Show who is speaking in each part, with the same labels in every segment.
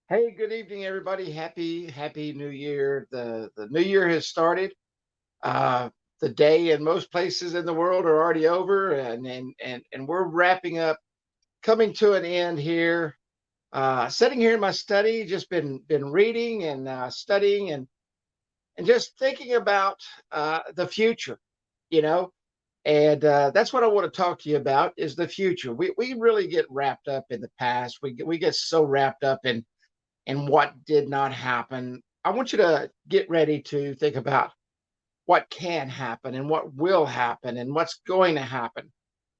Speaker 1: Hey, good evening, everybody. Happy New Year. The new year has started. Uh, the day in most places in the world are already over, and we're wrapping up, coming to an end here. Sitting here in my study, just been reading and studying and just thinking about the future. You know, and that's what I want to talk to you about is the future. We really get wrapped up in the past. We get so wrapped up in what did not happen. I want you to get ready to think about what can happen and what will happen and what's going to happen.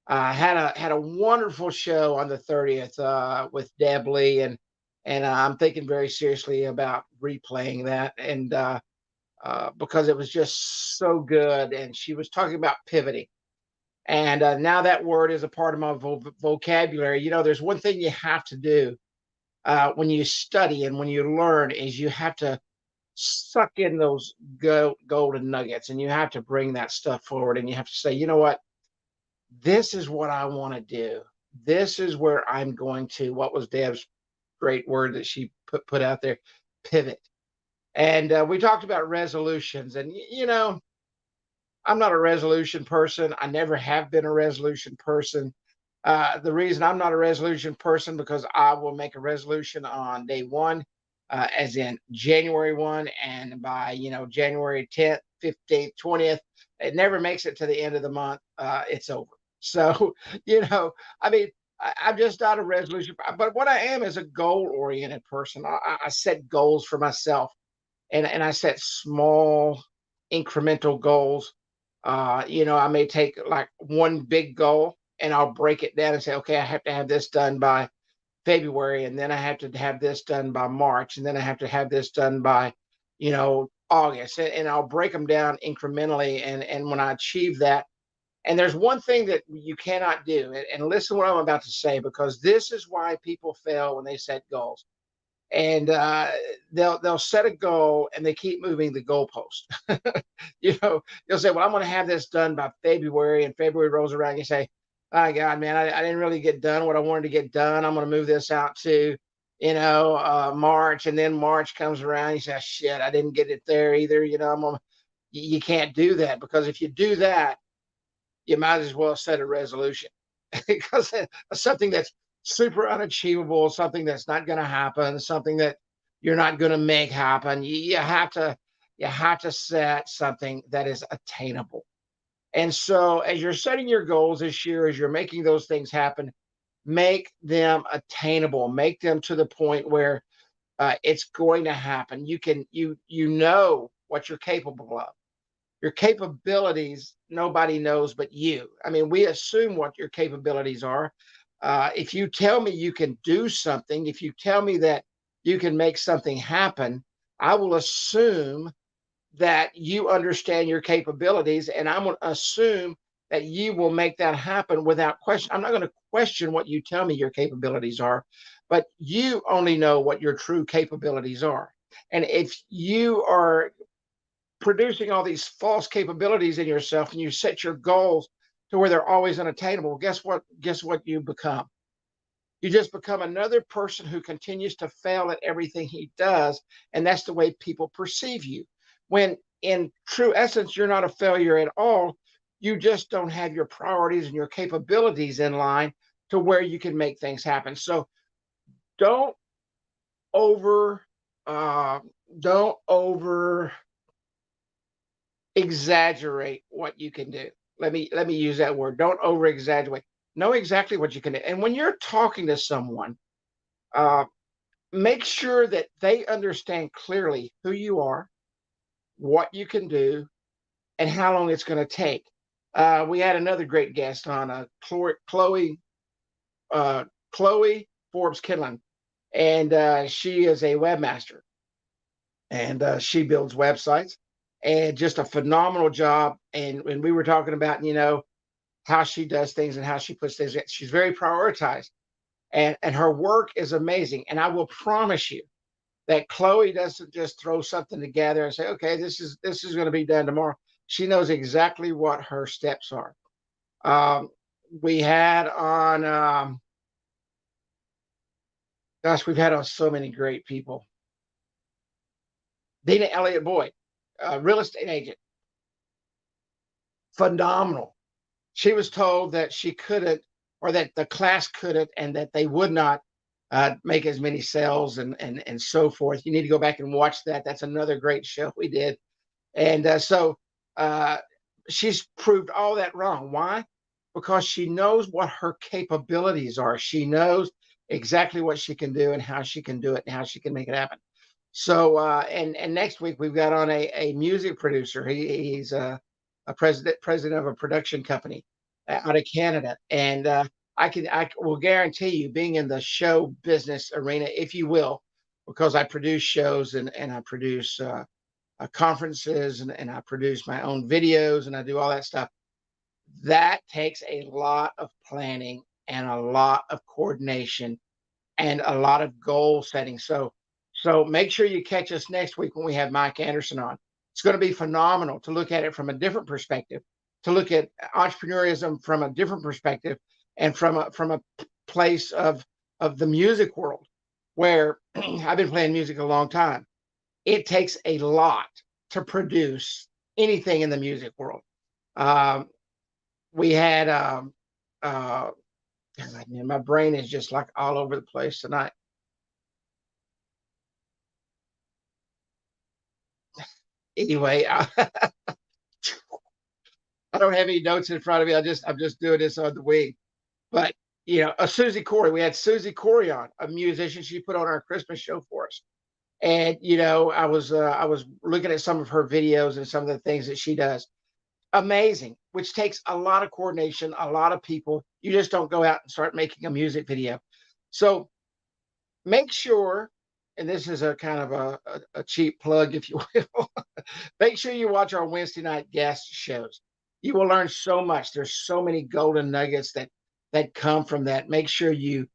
Speaker 1: Had a wonderful show on the 30th with Deb Lee, and I'm thinking very seriously about replaying that, and because it was just so good. And she was talking about pivoting, and now that word is a part of my vocabulary. There's one thing you have to do when you study and when you learn is you have to suck in those golden nuggets, and you have to bring that stuff forward, and you have to say, you know what, this is what I want to do. This is where I'm going to, what was Deb's great word that she put out there, pivot. And we talked about resolutions, and I'm not a resolution person. I never have been a resolution person. The reason I'm not a resolution person because I will make a resolution on day one, as in January 1, and by January 10th, 15th, 20th, it never makes it to the end of the month. It's over. So you know, I mean, I'm just not a resolution, but what I am is a goal oriented person. I set goals for myself, and I set small incremental goals. I may take like one big goal and I'll break it down and say, okay, I have to have this done by February, and then I have to have this done by March, and then I have to have this done by, August, and I'll break them down incrementally. And when I achieve that, and there's one thing that you cannot do, and listen to what I'm about to say, because this is why people fail when they set goals. And they'll set a goal and they keep moving the goalpost. You'll say, "Well, I'm going to have this done by February," and February rolls around. You say, "Oh God, man, I didn't really get done what I wanted to get done. I'm going to move this out to, March," and then March comes around. You say, "Ah, shit, I didn't get it there either." You can't do that, because if you do that, you might as well set a resolution because something that's super unachievable, something that's not going to happen, something that you're not going to make happen. You have to set something that is attainable. And so, as you're setting your goals this year, as you're making those things happen, make them attainable. Make them to the point where it's going to happen. You know what you're capable of. Your capabilities, nobody knows but you. I mean, we assume what your capabilities are. If you tell me you can do something, if you tell me that you can make something happen, I will assume that you understand your capabilities, and I'm going to assume that you will make that happen without question. I'm not going to question what you tell me your capabilities are, but you only know what your true capabilities are. And if you are producing all these false capabilities in yourself and you set your goals to where they're always unattainable, guess what you become? You just become another person who continues to fail at everything he does, and that's the way people perceive you, when in true essence you're not a failure at all. You just don't have your priorities and your capabilities in line to where you can make things happen. So don't over uh, don't over exaggerate what you can do. Let me use that word. Don't over exaggerate. Know exactly what you can do. And when you're talking to someone, uh, make sure that they understand clearly who you are, what you can do, and how long it's going to take. We had another great guest on, uh, Chloe Forbes Kinlan, and she is a webmaster, and she builds websites, and just a phenomenal job. And we were talking about, how she does things and how she puts things. She's very prioritized, and her work is amazing. And I will promise you that Chloe doesn't just throw something together and say, "Okay, this is going to be done tomorrow." She knows exactly what her steps are. Um, we had on Gosh, we've had on so many great people. Dana Elliott Boyd, real estate agent, phenomenal. She was told that she couldn't, or that the class couldn't, and that they would not make as many sales and so forth. You need to go back and watch that. That's another great show we did. And uh, she's proved all that wrong. Why? Because she knows what her capabilities are. She knows exactly what she can do and how she can do it and how she can make it happen. So and next week we've got on a music producer. He's a president of a production company out of Canada, and I will guarantee you, being in the show business arena, if you will, because I produce shows and I produce conferences and I produce my own videos and I do all that stuff. That takes a lot of planning and a lot of coordination and a lot of goal setting. So make sure you catch us next week when we have Mike Anderson on. It's going to be phenomenal to look at it from a different perspective, to look at entrepreneurism from a different perspective, and from a place of the music world, where I've been playing music a long time. It takes a lot to produce anything in the music world. Um, we had God, man, my brain is just like all over the place tonight. Anyway, I don't have any notes in front of me. I'm just doing this on the wing. But Susie Corey, we had Susie Corey on, a musician. She put on our Christmas show for us. And I was looking at some of her videos and some of the things that she does. Amazing, which takes a lot of coordination, a lot of people. You just don't go out and start making a music video. So make sure, and this is a kind of a cheap plug, if you will, make sure you watch our Wednesday night guest shows. You will learn so much. There's so many golden nuggets that come from that. Make sure you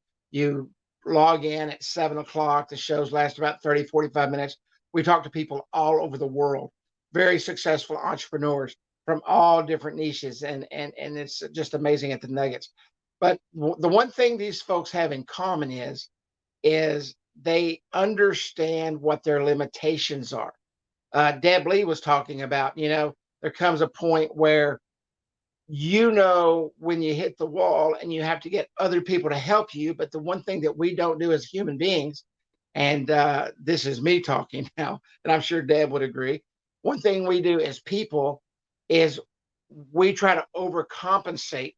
Speaker 1: log in at 7 o'clock. The shows last about 30, 45 minutes. We talk to people all over the world, very successful entrepreneurs from all different niches, and it's just amazing at the nuggets. But the one thing these folks have in common is they understand what their limitations are. Deb Lee was talking about, there comes a point where when you hit the wall and you have to get other people to help you. But the one thing that we don't do as human beings, and this is me talking now, and I'm sure Deb would agree, one thing we do as people is we try to overcompensate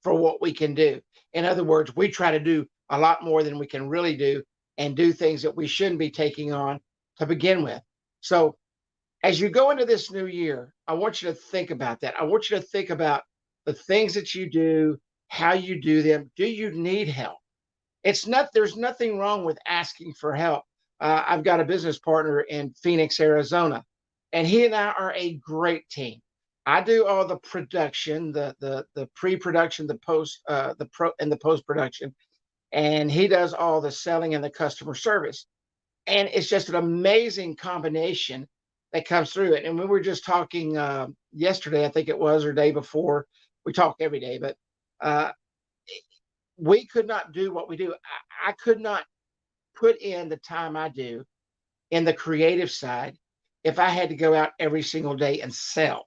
Speaker 1: for what we can do. In other words, we try to do a lot more than we can really do and do things that we shouldn't be taking on to begin with. So as you go into this new year, I want you to think about that. I want you to think about the things that you do, how you do them. Do you need help? There's nothing wrong with asking for help. I've got a business partner in Phoenix, Arizona, and he and I are a great team. I do all the production, the pre-production, the post, the pro and the post-production, and he does all the selling and the customer service. And it's just an amazing combination that comes through it. And we were just talking yesterday, I think it was, or day before. We talk every day, but uh, we could not do what we do. I could not put in the time I do in the creative side if I had to go out every single day and sell.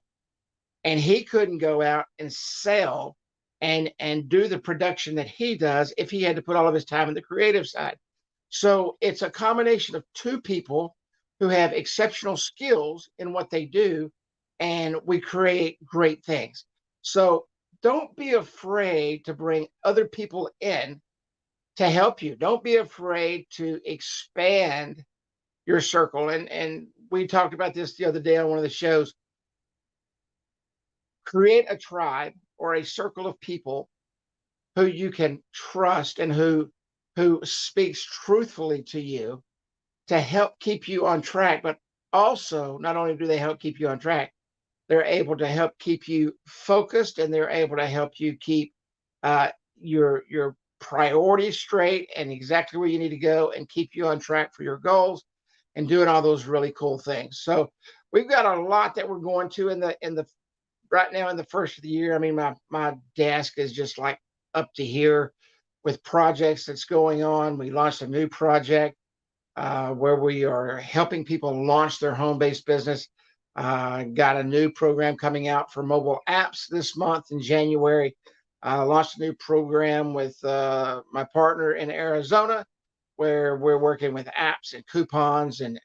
Speaker 1: And he couldn't go out and sell and do the production that he does if he had to put all of his time in the creative side. So it's a combination of two people who have exceptional skills in what they do, and we create great things. So don't be afraid to bring other people in to help you. Don't be afraid to expand your circle. And we talked about this the other day on one of the shows. Create a tribe or a circle of people who you can trust and who speaks truthfully to you to help keep you on track. But also, not only do they help keep you on track, they're able to help keep you focused, and they're able to help you keep your priorities straight and exactly where you need to go, and keep you on track for your goals and doing all those really cool things. So we've got a lot that we're going to in the right now in the first of the year. I mean, my desk is just like up to here. with projects that's going on. We launched a new project where we are helping people launch their home-based business. Got a new program coming out for mobile apps this month in January. Launched a new program with my partner in Arizona, where we're working with apps and coupons and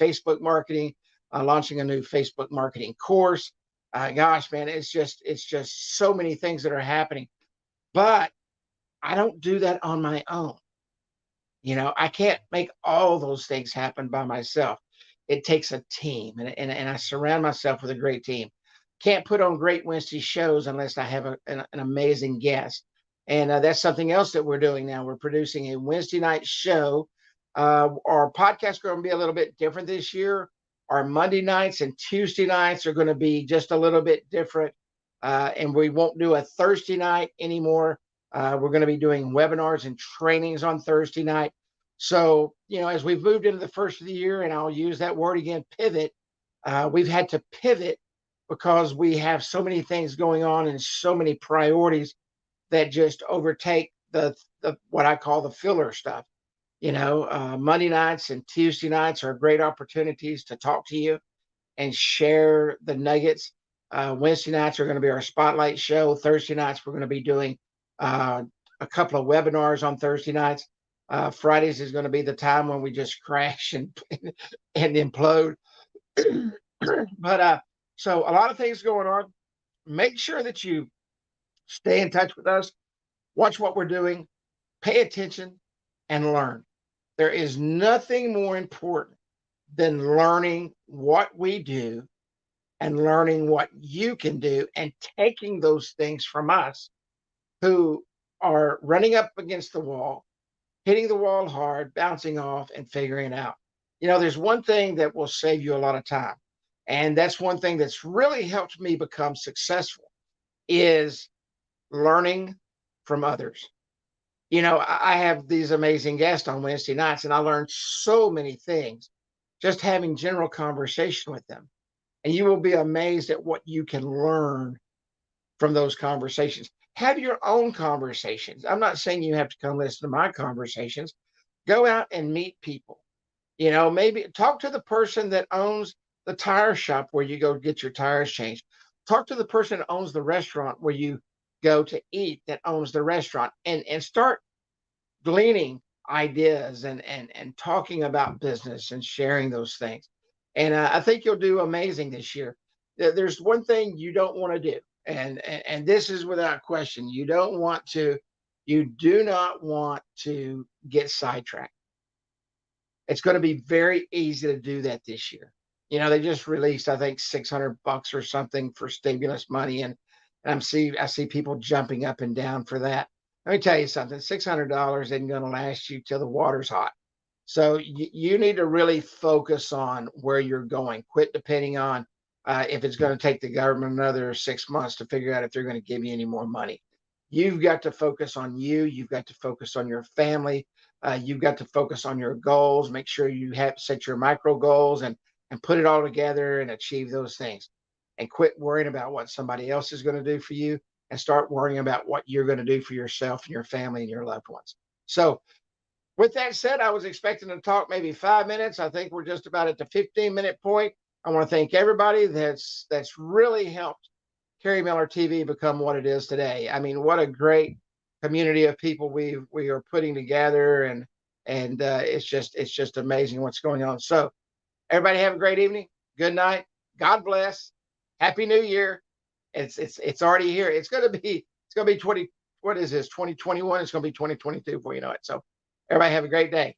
Speaker 1: Facebook marketing. Launching a new Facebook marketing course. Gosh, man, it's just so many things that are happening. But I don't do that on my own. I can't make all those things happen by myself. It takes a team, and I surround myself with a great team. Can't put on great Wednesday shows unless I have an amazing guest. And that's something else that we're doing now. We're producing a Wednesday night show. Our podcast are going to be a little bit different this year. Our Monday nights and Tuesday nights are going to be just a little bit different. And we won't do a Thursday night anymore. We're going to be doing webinars and trainings on Thursday night. So, as we've moved into the first of the year, and I'll use that word again, pivot, we've had to pivot because we have so many things going on and so many priorities that just overtake the what I call the filler stuff. Monday nights and Tuesday nights are great opportunities to talk to you and share the nuggets. Wednesday nights are going to be our spotlight show. Thursday nights, we're going to be doing a couple of webinars on Thursday nights. Fridays is going to be the time when we just crash and implode. But so a lot of things going on. Make sure that you stay in touch with us, watch what we're doing, pay attention, and learn. There is nothing more important than learning what we do and learning what you can do and taking those things from us who are running up against the wall, hitting the wall hard, bouncing off, and figuring it out. There's one thing that will save you a lot of time. And that's one thing that's really helped me become successful is learning from others. I have these amazing guests on Wednesday nights, and I learned so many things just having general conversation with them. And you will be amazed at what you can learn from those conversations. Have your own conversations. I'm not saying you have to come listen to my conversations. Go out and meet people. Maybe talk to the person that owns the tire shop where you go get your tires changed. Talk to the person that owns the restaurant where you go to eat that owns the restaurant and start gleaning ideas and talking about business and sharing those things. And I think you'll do amazing this year. There's one thing you don't want to do, and this is without question. You do not want to get sidetracked. It's going to be very easy to do that this year. They just released, I think, $600 or something for stimulus money, and I see people jumping up and down for that. Let me tell you something: $600 isn't going to last you till the water's hot. So you need to really focus on where you're going. Quit depending on if it's going to take the government another 6 months to figure out if they're going to give you any more money. You've got to focus on you. You've got to focus on your family. You've got to focus on your goals. Make sure you have set your micro goals and put it all together and achieve those things. And quit worrying about what somebody else is going to do for you and start worrying about what you're going to do for yourself and your family and your loved ones. So, with that said, I was expecting to talk maybe 5 minutes. I think we're just about at the 15-minute point. I want to thank everybody that's really helped Kerry Miller TV become what it is today. I mean, what a great community of people we are putting together, and it's just amazing what's going on. So, everybody have a great evening. Good night. God bless. Happy New Year. It's already here. It's gonna be 20. What is this? 2021. It's gonna be 2022 before you know it. So everybody have a great day.